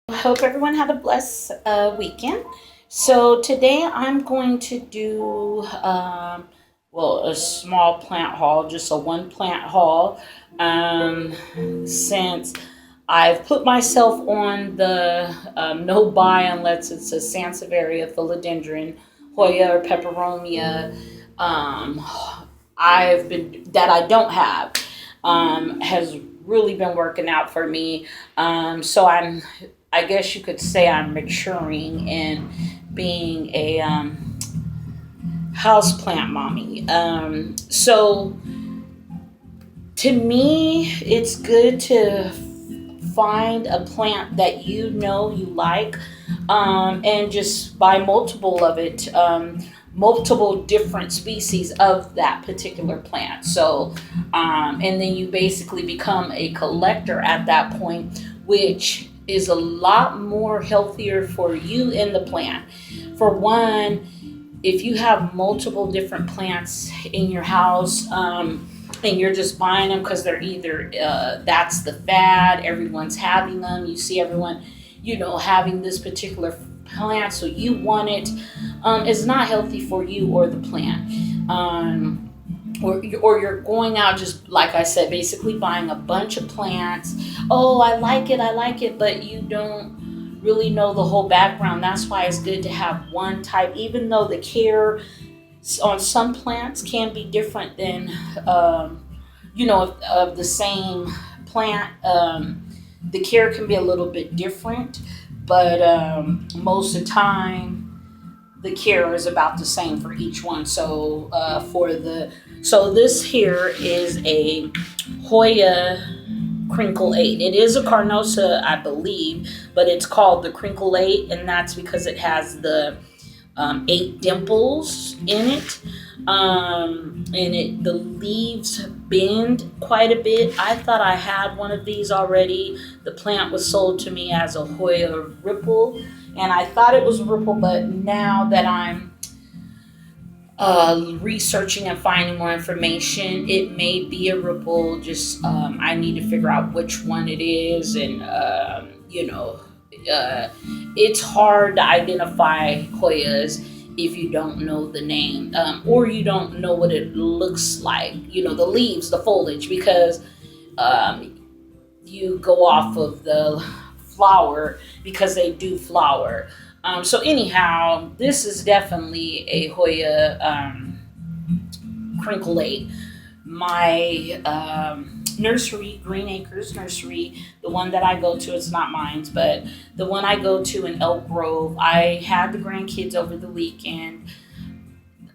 Hope everyone had a blessed weekend. So today I'm going to do a small plant haul, just a one plant haul. Um, since I've put myself on the no buy unless it's a Sansevieria, Philodendron, Hoya, or Peperomia. Um, I've been that I don't have has really been working out for me. I guess you could say I'm maturing and being a house plant mommy. So to me, it's good to find a plant that you know you like, and just buy multiple of it, multiple different species of that particular plant. And then you basically become a collector at that point, which is a lot more healthier for you and the plant. For one, if you have multiple different plants in your house, and you're just buying them because they're either that's the fad, everyone's having them, you see everyone, having this particular plant, so you want it, it's not healthy for you or the plant. Or you're going out, just like I said, basically buying a bunch of plants. Oh, I like it, but you don't really know the whole background. That's why it's good to have one type, even though the care on some plants can be different than, of the same plant. The care can be a little bit different, but most of the time the care is about the same for each one. So this here is a Hoya crinkle 8. It is a carnosa, I believe, but it's called the crinkle 8, and that's because it has the 8 dimples in it. The leaves bend quite a bit. I thought I had one of these already. The plant was sold to me as a Hoya ripple, and I thought it was a ripple, but now that I'm researching and finding more information, it may be a ripple. Just I need to figure out which one it is, and it's hard to identify Hoyas if you don't know the name, or you don't know what it looks like. The leaves, the foliage, because you go off of the flower because they do flower. So anyhow, this is definitely a Hoya crinkle 8. My nursery, Green Acres Nursery, the one that I go to, it's not mine, but the one I go to in Elk Grove, I had the grandkids over the weekend.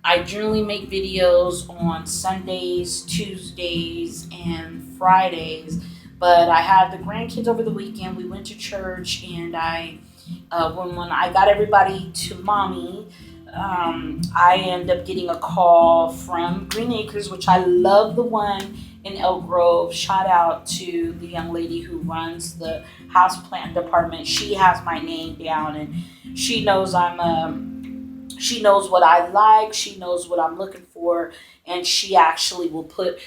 I generally make videos on Sundays, Tuesdays, and Fridays, but I had the grandkids over the weekend. We went to church, and when I got everybody to mommy, I end up getting a call from Green Acres, which I love the one in Elk Grove. Shout out to the young lady who runs the houseplant department. She has my name down, and she knows she knows what I like. She knows what I'm looking for, and she actually will put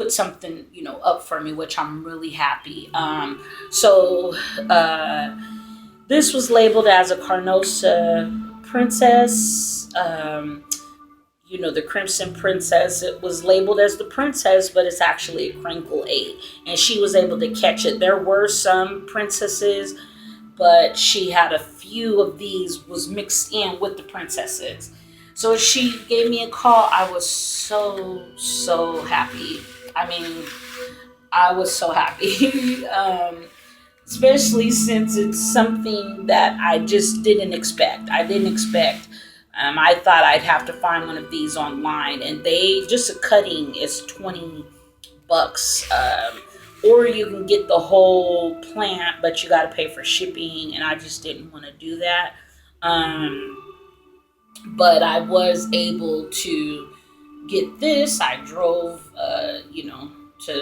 something up for me, which I'm really happy. So. This was labeled as a Carnosa Princess. The Crimson Princess. It was labeled as the Princess, but it's actually a Crinkle 8. And she was able to catch it. There were some princesses, but she had a few of these was mixed in with the princesses. So she gave me a call. I was so happy. I mean, I was so happy. Especially since it's something that I just didn't expect. I didn't expect. I thought I'd have to find one of these online, and just a cutting is $20, or you can get the whole plant, but you got to pay for shipping, and I just didn't want to do that. But I was able to get this. I drove, to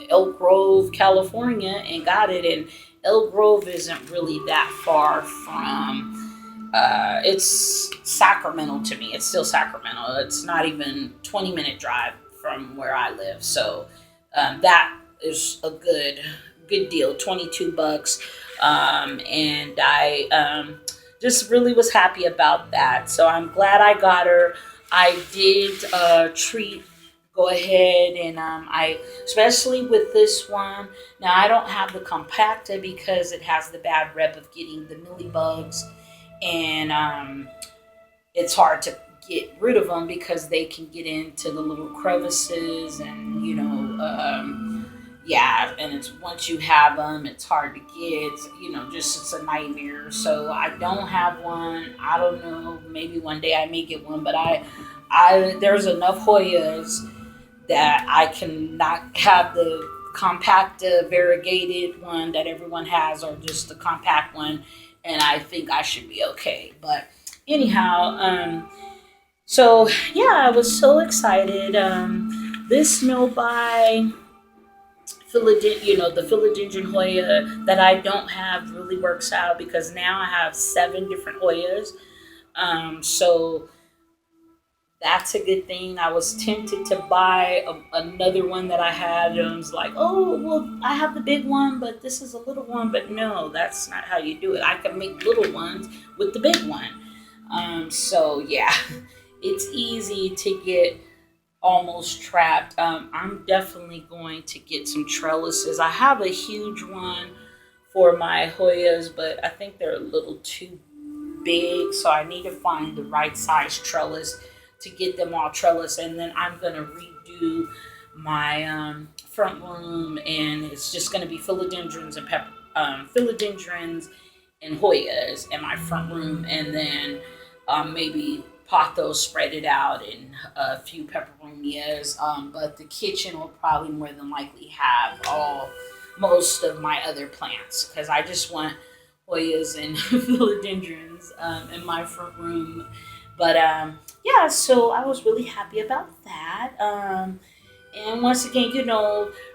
Elk Grove, California, and got it. And Elk Grove isn't really that far from. It's Sacramento to me. It's still Sacramento. It's not even 20-minute drive from where I live. So that is a good deal. $22. And I just really was happy about that. So I'm glad I got her. I did treat. Go ahead and I, especially with this one. Now I don't have the compacta because it has the bad rep of getting the bugs, and it's hard to get rid of them because they can get into the little crevices, and yeah, and it's once you have them, it's hard to get. Just it's a nightmare. So I don't have one. I don't know. Maybe one day I may get one, but I there's enough Hoyas that I can not have the compact variegated one that everyone has, or just the compact one, and I think I should be okay. But anyhow, so yeah, I was so excited. This no buy the philodendron Hoya that I don't have really works out because now I have 7 different Hoyas. So that's a good thing. I was tempted to buy another one that I had, and I was like, oh, well, I have the big one, but this is a little one. But no, that's not how you do it. I can make little ones with the big one. So yeah, it's easy to get almost trapped. I'm definitely going to get some trellises. I have a huge one for my Hoyas, but I think they're a little too big, so I need to find the right size trellis to get them all trellis. And then I'm gonna redo my front room, and it's just gonna be philodendrons and philodendrons and Hoyas in my front room, and then maybe pothos spread it out in a few peperonias. But the kitchen will probably more than likely have most of my other plants because I just want Hoyas and philodendrons in my front room. But yeah, so I was really happy about that. And once again,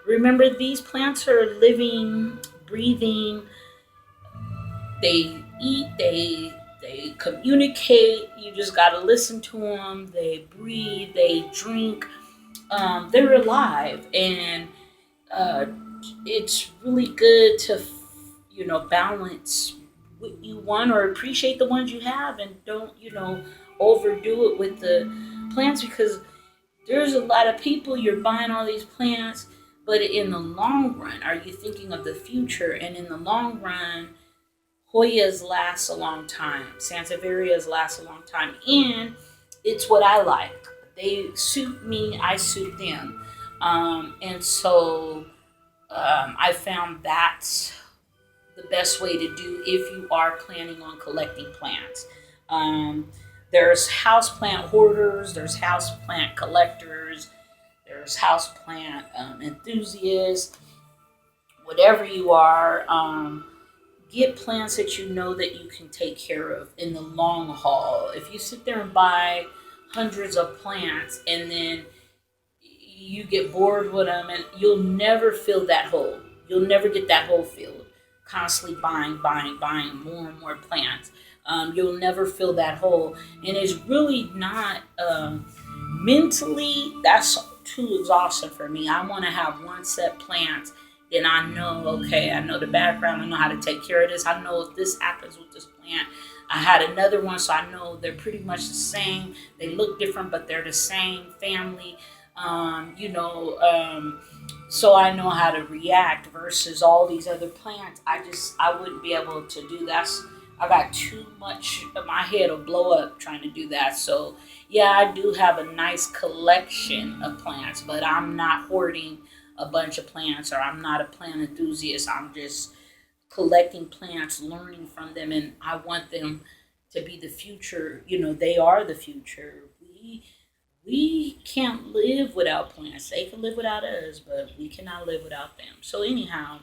remember these plants are living, breathing. They eat. They communicate. You just gotta listen to them. They breathe. They drink. They're alive, and uh, it's really good to balance what you want or appreciate the ones you have, and don't overdo it with the plants because there's a lot of people you're buying all these plants, but in the long run, are you thinking of the future? And in the long run, Hoyas last a long time, Sansevierias last a long time, and it's what I like. They suit me, I suit them, and so I found that's the best way to do if you are planning on collecting plants. Um, there's houseplant hoarders, there's houseplant collectors, there's houseplant enthusiasts, whatever you are. Get plants that you know that you can take care of in the long haul. If you sit there and buy hundreds of plants and then you get bored with them, and you'll never fill that hole. You'll never get that hole filled. Constantly buying more and more plants. You'll never fill that hole. And it's really not mentally, that's too exhausting for me. I want to have one set plants. Then I know, okay, I know the background. I know how to take care of this. I know if this happens with this plant. I had another one, so I know they're pretty much the same. They look different, but they're the same family. So I know how to react versus all these other plants. I wouldn't be able to do that. I got too much, my head will blow up trying to do that. So yeah, I do have a nice collection of plants, but I'm not hoarding a bunch of plants, or I'm not a plant enthusiast. I'm just collecting plants, learning from them, and I want them to be the future. They are the future. We can't live without plants. They can live without us, but we cannot live without them. So anyhow,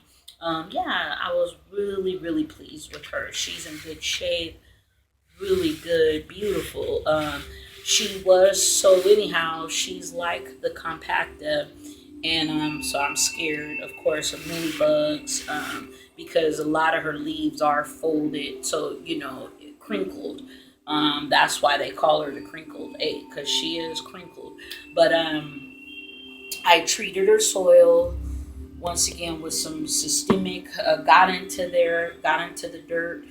yeah, I was really, really pleased with her. She's in good shape, really good, beautiful. She was, so anyhow, she's like the compacta, and so I'm scared, of course, of bugs, because a lot of her leaves are folded, so crinkled. That's why they call her the crinkled egg, because she is crinkled. But I treated her soil once again with some systemic, got into there, got into the dirt,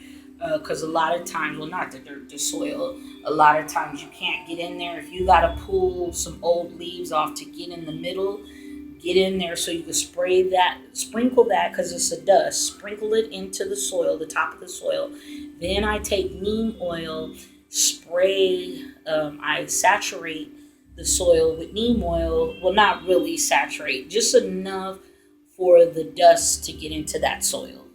because a lot of times, well, not the dirt, the soil, a lot of times you can't get in there. If you got to pull some old leaves off to get in the middle, get in there so you can spray that, sprinkle that, because it's a dust, sprinkle it into the soil, the top of the soil. Then I take neem oil, spray, I saturate the soil with neem oil. Well, not really saturate, just enough for the dust to get into that soil,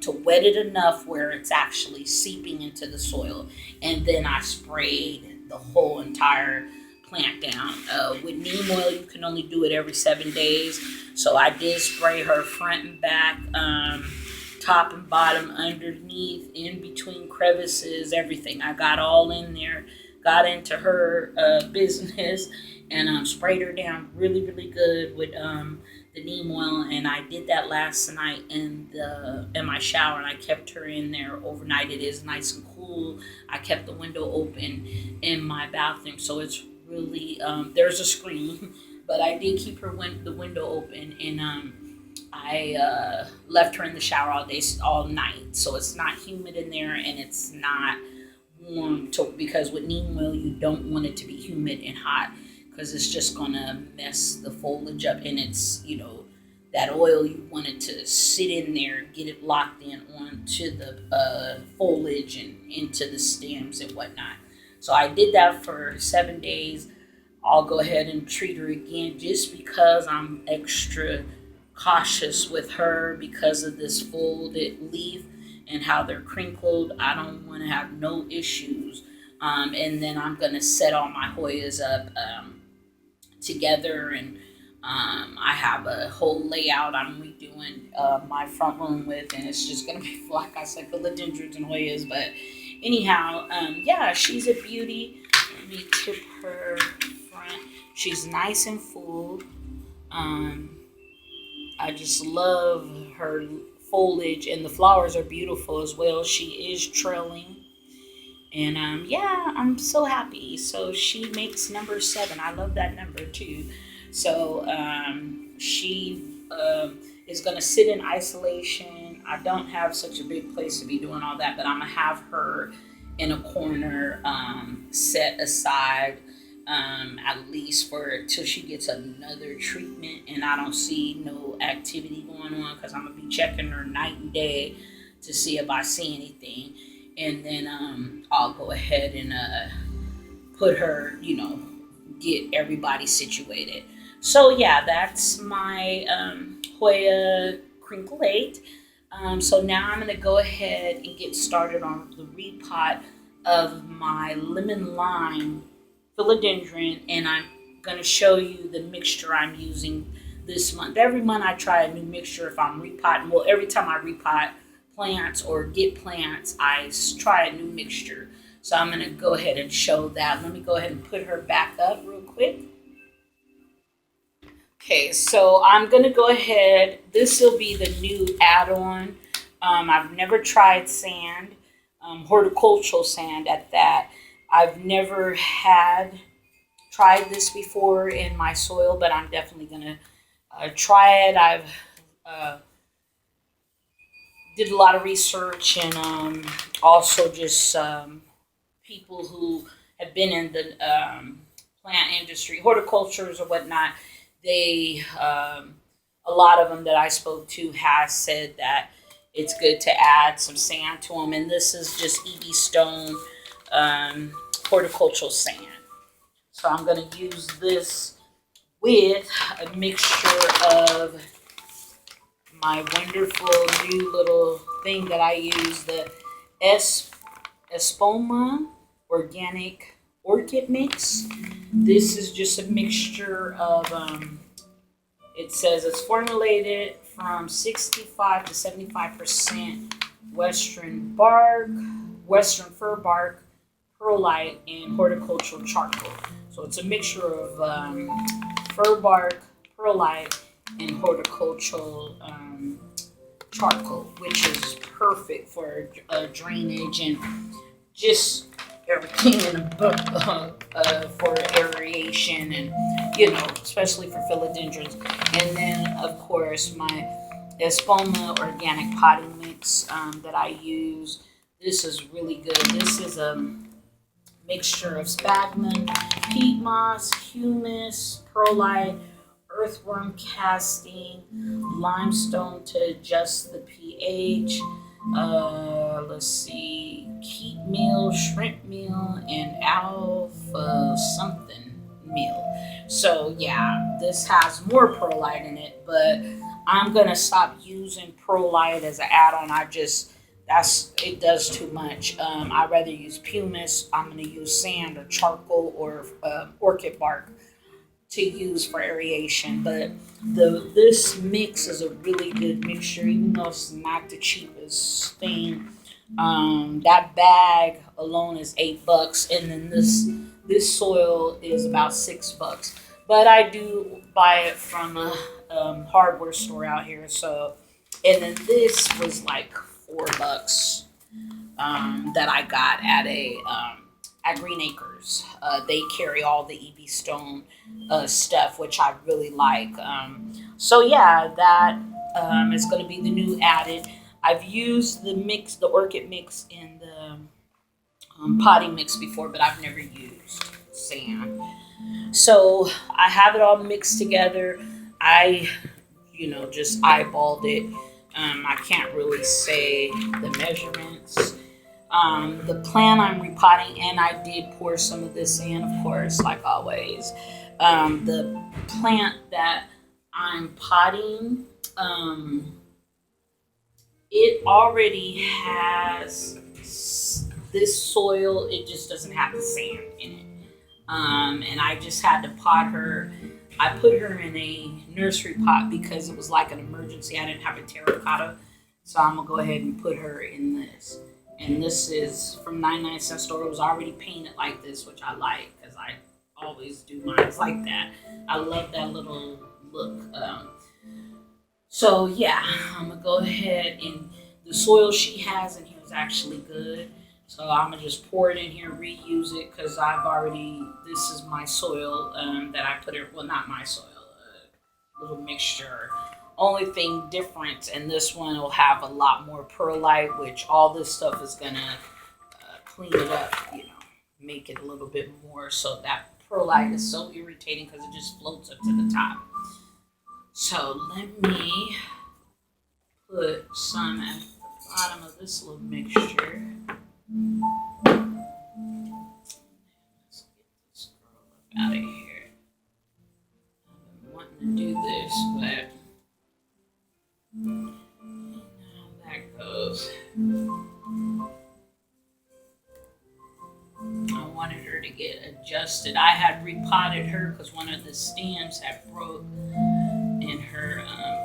to wet it enough where it's actually seeping into the soil. And then I sprayed the whole entire plant down. With neem oil, you can only do it every 7 days. So I did spray her front and back, top and bottom, underneath, in between crevices, everything. I got all in there, got into her business, and sprayed her down really, really good with the neem oil. And I did that last night in my shower, and I kept her in there overnight. It is nice and cool. I kept the window open in my bathroom, so it's really, there's a screen, but I did keep the window open, and I left her in the shower all night, so it's not humid in there, and it's not warm because with neem oil you don't want it to be humid and hot, because it's just gonna mess the foliage up, and it's, that oil, you want it to sit in there, get it locked in onto the foliage and into the stems and whatnot. So I did that for 7 days. I'll go ahead and treat her again, just because I'm extra cautious with her because of this folded leaf and how they're crinkled. I don't want to have no issues. And then I'm going to set all my Hoyas up together, and I have a whole layout I'm redoing my front room with, and it's just going to be, like I said, philodendrons and Hoyas. But anyhow, yeah, she's a beauty. Let me tip her front. She's nice and full. I just love her foliage, and the flowers are beautiful as well. She is trailing. And yeah, I'm so happy. So she makes number 7. I love that number too. So she is going to sit in isolation. I don't have such a big place to be doing all that, but I'm going to have her in a corner, set aside, at least till she gets another treatment, and I don't see no activity going on, because I'm going to be checking her night and day to see if I see anything. And then I'll go ahead and put her, get everybody situated. So yeah, that's my Hoya Crinkle 8. So now I'm going to go ahead and get started on the repot of my lemon lime philodendron, and I'm going to show you the mixture I'm using this month. Every month I try a new mixture if I'm repotting. Well, every time I repot plants or get plants, I try a new mixture. So I'm going to go ahead and show that. Let me go ahead and put her back up real quick. Okay, so I'm going to go ahead. This will be the new add-on. I've never tried sand, horticultural sand at that. I've never tried this before in my soil, but I'm definitely going to try it. I've did a lot of research, and also just people who have been in the plant industry, horticultures or whatnot. They, a lot of them that I spoke to has said that it's good to add some sand to them, and this is just EB Stone horticultural sand. So I'm going to use this with a mixture of my wonderful new little thing that I use, the Espoma Organic Orchid Mix. This is just a mixture of, it says it's formulated from 65 to 75% Western fir bark, perlite, and horticultural charcoal. So it's a mixture of fir bark, perlite, and horticultural charcoal, which is perfect for drainage and just everything in a book for aeration and especially for philodendrons. And then of course my Espoma organic potting mix that I use. This is really good. This is a mixture of sphagnum, peat moss, humus, perlite, earthworm casting, limestone to adjust the pH. Let's see, keep meal, shrimp meal, and alpha something meal. So yeah, this has more perlite in it, but I'm gonna stop using perlite as an add-on. I just that's it does too much. I'd rather use pumice. I'm gonna use sand or charcoal or orchid bark to use for aeration. But the this mix is a really good mixture, even though it's not the cheapest thing. That bag alone is $8, and then this soil is about $6. But I do buy it from a hardware store out here, so and then this was like $4 that I got at Green Acres. They carry all the EB Stone stuff, which I really like. So yeah, that is going to be the new added. I've used the mix, the orchid mix, in the potting mix before, but I've never used sand. So I have it all mixed together. I, just eyeballed it. I can't really say the measurements. The plant I'm repotting, and I did pour some of this in, of course, like always. The plant that I'm potting, it already has this soil, it just doesn't have the sand in it. And I just had to pot her. I put her in a nursery pot because it was like an emergency. I didn't have a terracotta, so I'm gonna go ahead and put her in this. And this is from 99 cent store. It was already painted like this, which I like because I always do mine like that. I love that little look. So yeah, I'm gonna go ahead, and the soil she has in here is actually good. So I'm gonna just pour it in here, reuse it because I've already. This is my soil that I put it. Well, not my soil, little mixture. Only thing different, and this one will have a lot more perlite, which all this stuff is gonna clean it up. Make it a little bit more. So that perlite is so irritating because it just floats up to the top. So let me put some at the bottom of this little mixture. Let's get this girl up out of here. I've been wanting to do this, but how that goes. I wanted her to get adjusted. I had repotted her because one of the stems had broke in her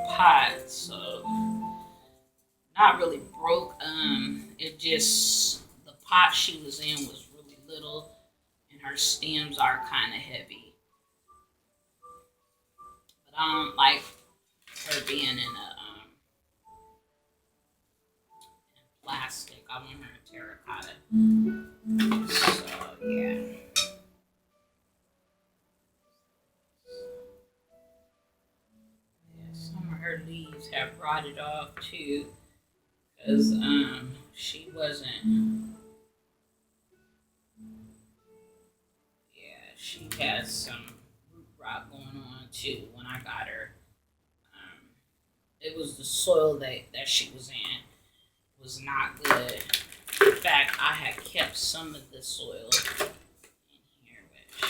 pot, so not really broke. It just the pot she was in was really little, and her stems are kind of heavy. But I don't like her being in a plastic. I want her in terracotta. So yeah. Yeah, some of her leaves have rotted off too, because she wasn't. Yeah, she has some root rot going on too. When I got her, it was the soil that she was in was not good. In fact, I had kept some of the soil in here, which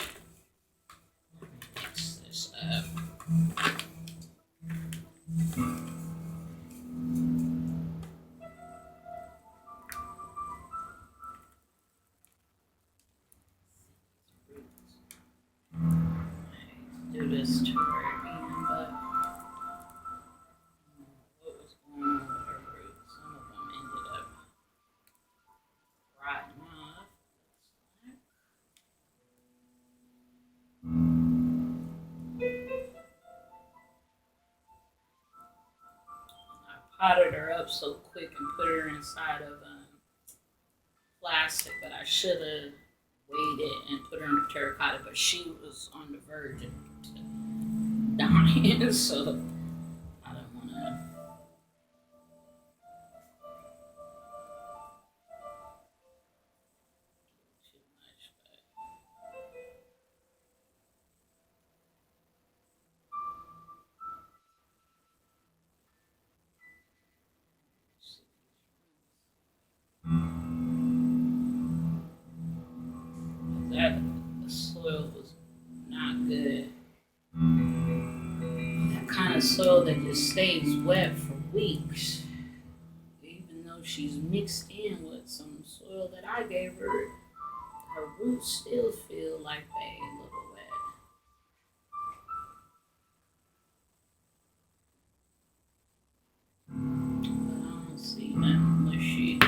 let me mix this up. Do this to her again, but what was going on with her roots? Some of them ended up rotting off. I potted her up so quick and put her inside of plastic, but I should have waited and put her in terracotta. But she was on the verge of dying, so I don't want to too much. But that soil was not good. That kind of soil that just stays wet for weeks, even though she's mixed in with some soil that I gave her. Her roots still feel like they a little wet. But I don't see nothing unless she.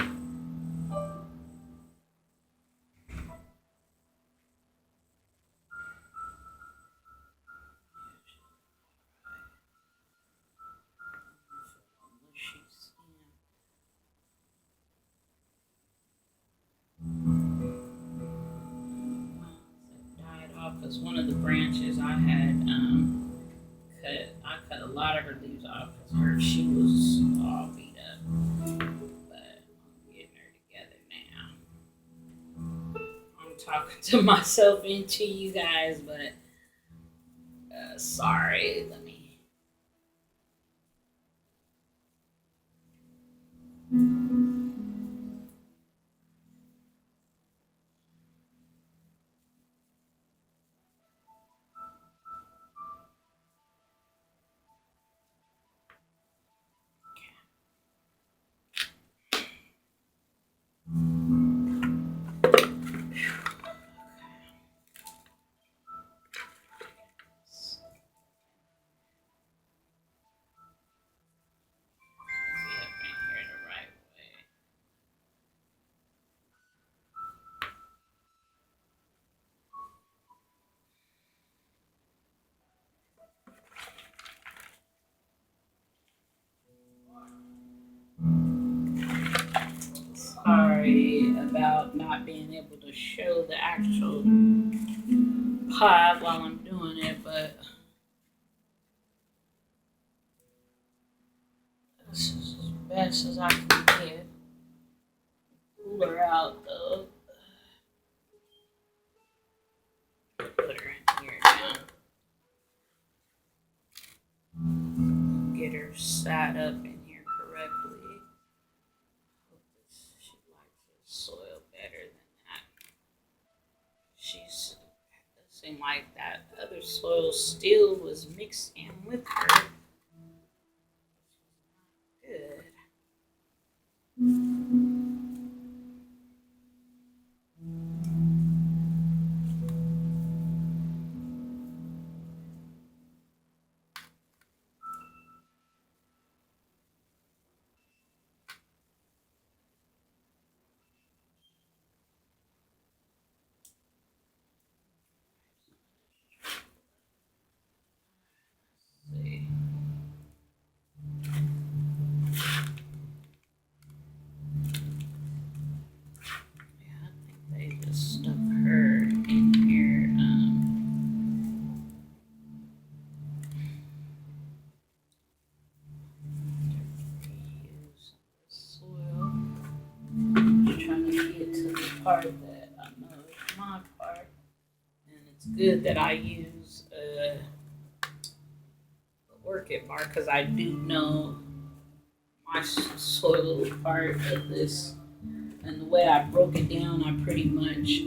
Unless she's died off because one of the branches I had cut. I cut a lot of her leaves off because she was all beat up. But I'm getting her together now. I'm talking to myself and to you guys, but sorry. Let me. See if I can hear the right way. Sorry about not being able to show the actual pot while I'm doing it, but this is as best as I can get. Pull her out though. Put her in here now. Get her sat up in here correctly. Hope she likes this soil better than that. She's it seemed like that other soil still was mixed in with her. Good. See. Yeah, I think they just stuck her in here. Reuse soil. Just trying to get to the part that I know is my part, and it's good that I use the work it bar because I do know my soil part of this, and the way I broke it down, I pretty much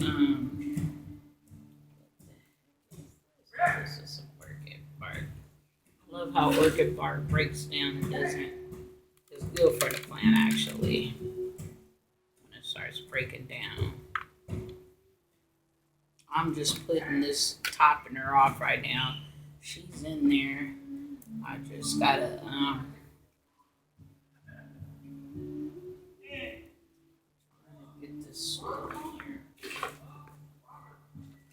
this is some orchid bark. I love how orchid bark breaks down and doesn't. It's good for the plant actually when it starts breaking down. I'm just putting this topping her off right now. She's in there. I just gotta get this soil in here.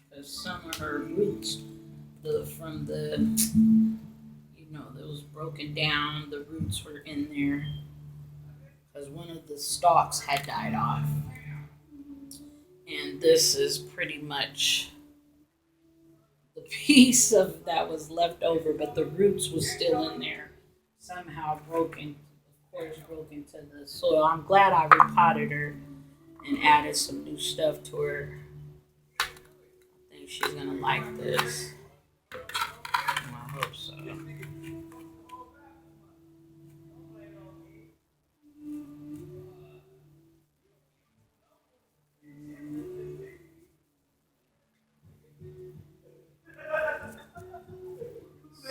Because some of her roots, from the that was broken down, the roots were in there because one of the stalks had died off. And this is pretty much the piece of that was left over, but the roots was still in there, somehow broken. Of course, broken to the soil. I'm glad I repotted her and added some new stuff to her. I think she's gonna like this. I hope so.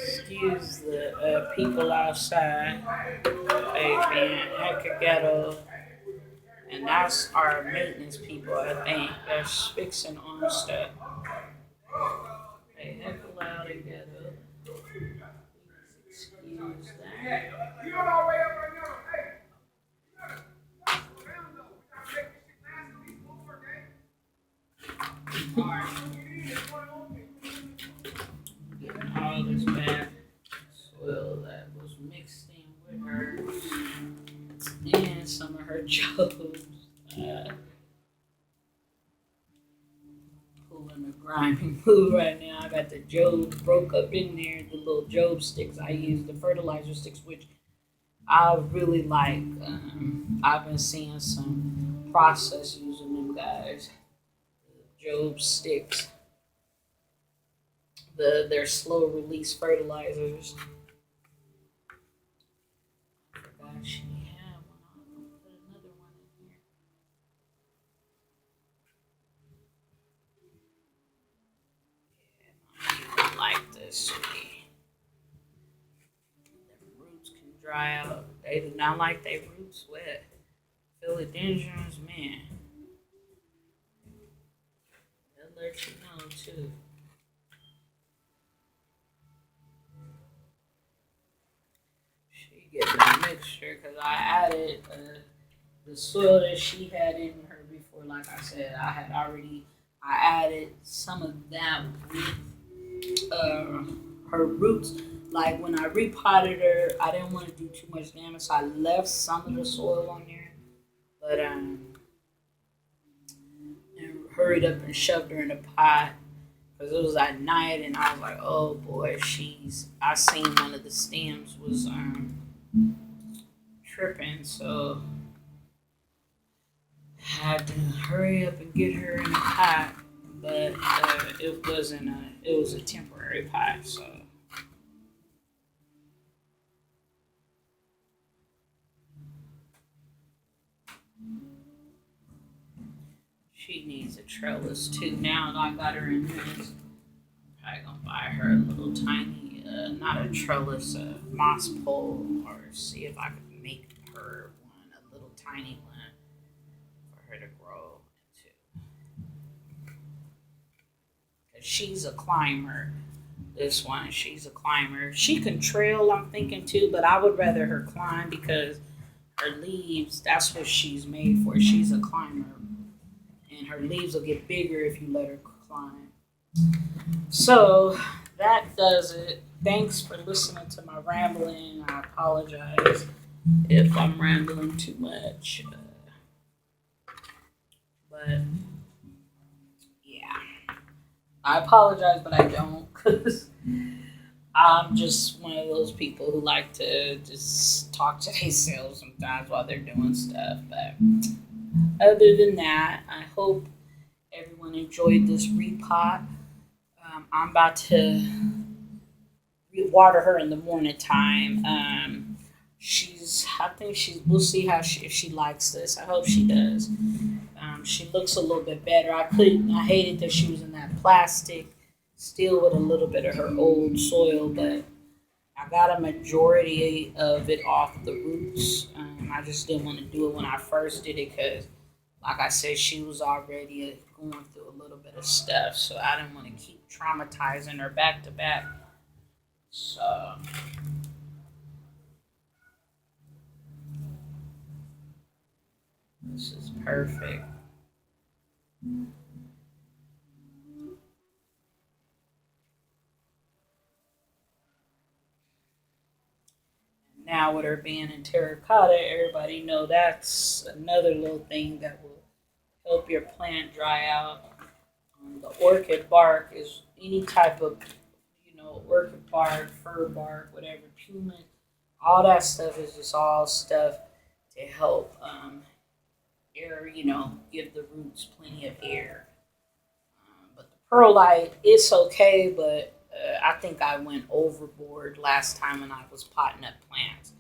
Excuse the people outside. They being hecka ghetto. And that's our maintenance people, I think. They're fixing on stuff. They heck loud and ghetto. Excuse that. Getting all this bad soil that was mixed in with her and some of her jobs. Uh, Pulling a grimy move right now. I got the Job broke up in there, the little Job sticks I use, the fertilizer sticks, which I really like. I've been seeing some process using them guys. Job sticks. They're slow release fertilizers. I forgot she had one. I'm gonna put another one in here. I like this sweetie. The roots can dry out. They do not like their roots wet. Philodendrons, man, they'll let you know too. She getting a mixture because I added the soil that she had in her before. Like I said, I added some of that with her roots. Like when I repotted her, I didn't want to do too much damage, so I left some of the soil on there. But and hurried up and shoved her in a pot because it was at night, and I was like, oh boy, she's. I seen one of the stems was tripping, so I had to hurry up and get her in a pot. But it wasn't a. It was a temporary pot, so she needs a trellis too. Now that I got her in this, I'm probably gonna buy her a little tiny, not a trellis, a moss pole, or see if I could make her one, a little tiny one for her to grow into. Cause she's a climber. This one, she's a climber. She can trail, I'm thinking too, but I would rather her climb because her leaves. That's what she's made for. She's a climber, and her leaves will get bigger if you let her climb. So that does it. Thanks for listening to my rambling. I apologize if I'm rambling too much. But yeah, I apologize, but I don't because I'm just one of those people who like to just talk to themselves sometimes while they're doing stuff. But other than that, I hope everyone enjoyed this repot. I'm about to water her in the morning time. I think we'll see how if she likes this. I hope she does. She looks a little bit better. I hated that she was in that plastic, still with a little bit of her old soil, but I got a majority of it off the roots. I just didn't want to do it when I first did it because, like I said, she was already going through a little bit of stuff, so I didn't want to keep traumatizing her back to back. So this is perfect. Now with her being in terracotta, everybody know that's another little thing that will help your plant dry out. The orchid bark is any type of, orchid bark, fir bark, whatever, pumice, all that stuff is just all stuff to help air, give the roots plenty of air. But the perlite, it's okay, but I think I went overboard last time when I was potting up plants.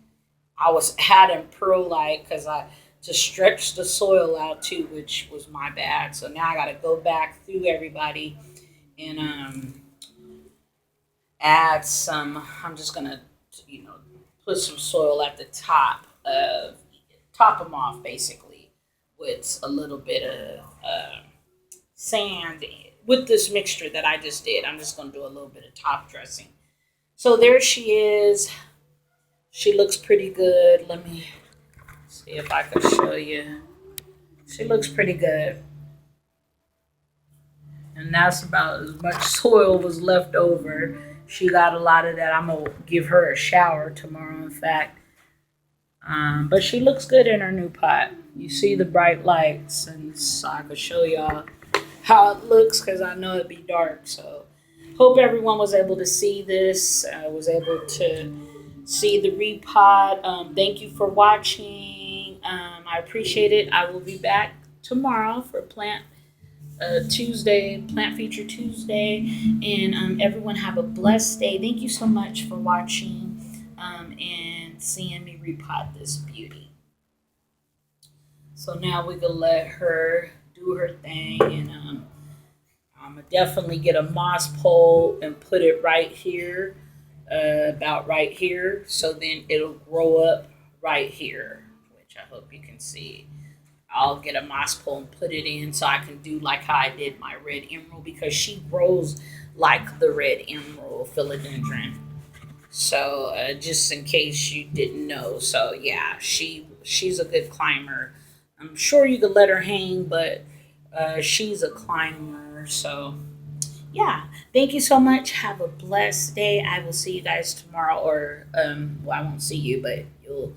I was adding perlite because I to stretch the soil out too, which was my bad. So now I got to go back through everybody and add some. I'm just gonna, you know, put some soil at the top of top them off basically with a little bit of sand with this mixture that I just did. I'm just gonna do a little bit of top dressing. So there she is. She looks pretty good. Let me see if I can show you. She looks pretty good. And that's about as much soil was left over. She got a lot of that. I'm gonna give her a shower tomorrow, in fact. But she looks good in her new pot. You see the bright lights, and so I could show y'all how it looks because I know it'd be dark. So, hope everyone was able to see this. Was able to see the repot. Thank you for watching. I appreciate it. I will be back tomorrow for Tuesday, Plant Feature Tuesday. And everyone have a blessed day. Thank you so much for watching and seeing me repot this beauty. So now we can let her do her thing. And I'm going to definitely get a moss pole and put it right here, about right here. So then it'll grow up right here, which I hope you can see. I'll get a moss pole and put it in so I can do like how I did my red emerald because she grows like the red emerald philodendron. So just in case you didn't know, so yeah, she's a good climber. I'm sure you could let her hang, but she's a climber. So yeah, thank you so much. Have a blessed day. I will see you guys tomorrow, or well, I won't see you, but you'll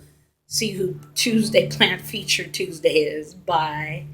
see who Tuesday Plant Feature Tuesday is. Bye.